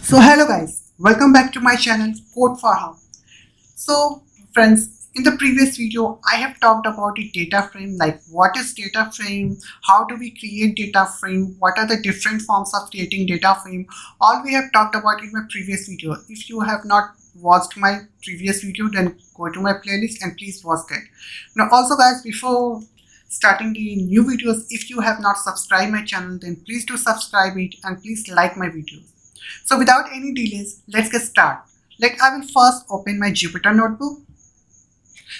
So hello guys, welcome back to my channel Code for How. So friends, in the previous video I have talked about the data frame, like what is data frame, how do we create data frame, what are the different forms of creating data frame. All we have talked about in my previous video. If you have not watched my previous video, then go to my playlist and please watch that. Now also guys, before starting the new videos, if you have not subscribed my channel, then please do subscribe it and please like my videos. So without any delays, let's get started. I will first open my Jupyter notebook.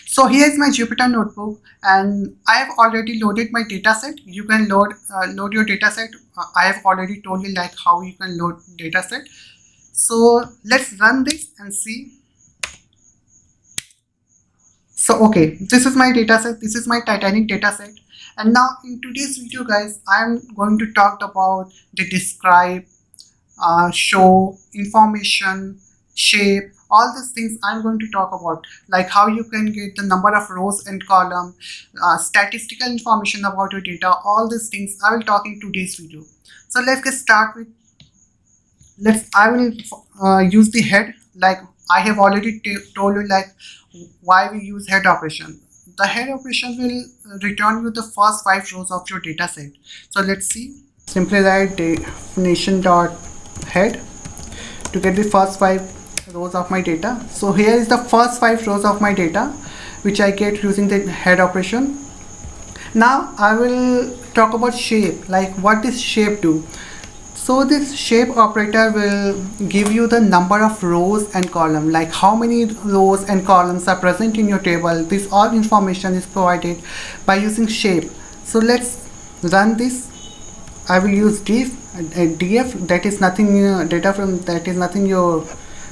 So here is my Jupyter notebook and I have already loaded my dataset. You can load your dataset. I have already told you like how you can load dataset. So let's run this and see. So okay, this is my dataset. This is my Titanic dataset. And now in today's video guys, I am going to talk about the describe, show, information, shape, all these things I'm going to talk about, like how you can get the number of rows and column, statistical information about your data. All these things I will talk in today's video. So let's get started with, I will use the head, like I have already told you like why we use head operation. The head operation will return you the first 5 rows of your data set. So let's see. Simply write definition dot head to get the first 5 rows of my data. So here is the first 5 rows of my data which I get using the head operation. Now I will talk about shape, like what does shape do. So this shape operator will give you the number of rows and columns, like how many rows and columns are present in your table. This all information is provided by using shape. So let's run this. I will use df, that is nothing data from, that is nothing your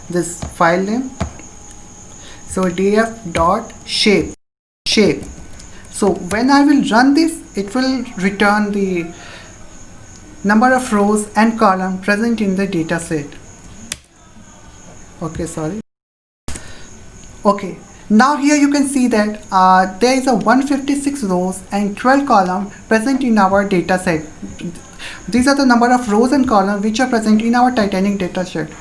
this file name. So df dot shape. So when I will run this, it will return the number of rows and column present in the data set. Okay, now here you can see that there is a 156 rows and 12 columns present in our data set. These are the number of rows and columns which are present in our Titanic data set.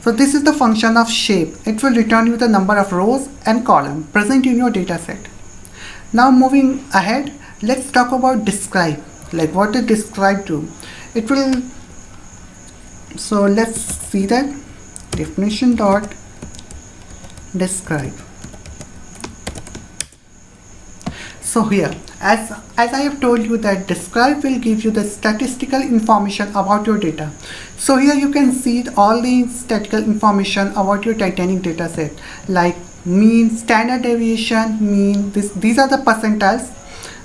So this is the function of shape. It will return you the number of rows and columns present in your data set. Now moving ahead, let's talk about describe, like what does describe do. It will, so let's see that definition dot describe. So here, as I have told you that describe will give you the statistical information about your data. So here you can see all the statistical information about your Titanic data set, like mean, standard deviation, mean. These are the percentiles.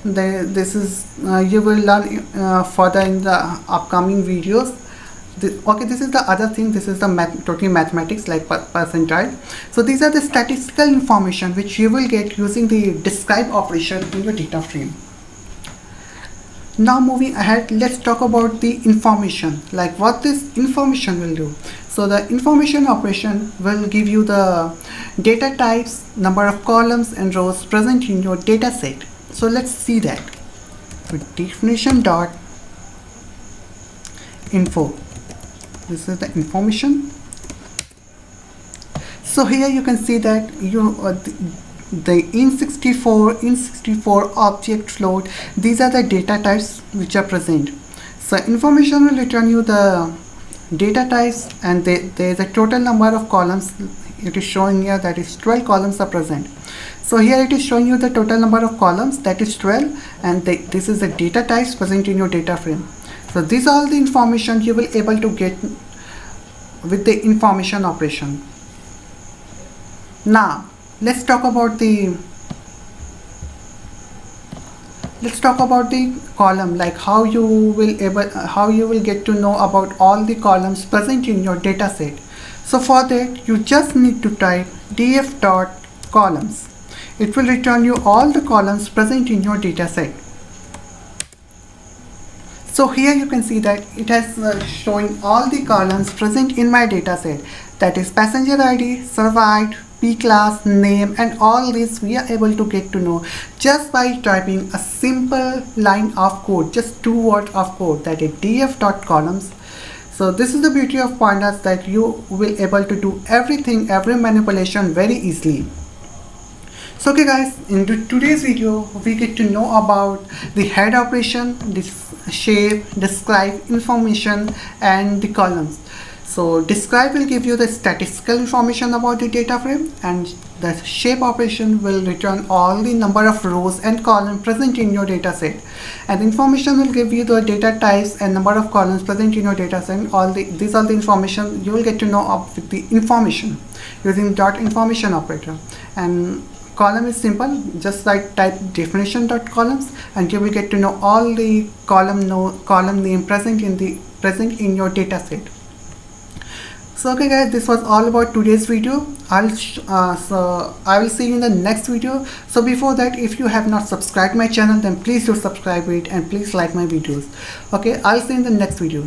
This is you will learn further in the upcoming videos. This is the other thing. This is the totally mathematics, like percentile. So these are the statistical information which you will get using the describe operation in your data frame. Now moving ahead, let's talk about the information, like what this information will do. So the information operation will give you the data types, number of columns and rows present in your data set. So let's see that with definition dot info. This is the information. So here you can see that the in64 object float, these are the data types which are present. So information will return you the data types, and there is a total number of columns. It is showing here that is 12 columns are present. So here it is showing you the total number of columns, that is 12, and this is the data types present in your data frame. So these are all the information you will able to get with the information operation. Now let's talk about the column, like how you will get to know about all the columns present in your data set. So for that you just need to type df dot columns. It will return you all the columns present in your data set. So here you can see that it has showing all the columns present in my data set, that is passenger ID, survived, P-class, name, and all this we are able to get to know just by typing a simple line of code, just 2 words of code, that is df dot columns. So this is the beauty of pandas, that you will able to do every manipulation very easily. So okay guys, in today's video we get to know about the head operation, this shape, describe, information, and the columns. So describe will give you the statistical information about the data frame, and the shape operation will return all the number of rows and columns present in your data set, and information will give you the data types and number of columns present in your data set. These are the information you will get to know of with the information using dot information operator. And column is simple, just like type definition dot columns, and you will get to know all the column name present in your data set. So okay guys, this was all about today's video. I will see you in the next video. So before that, if you have not subscribed my channel, then please do subscribe it and please like my videos. Okay, I'll see you in the next video.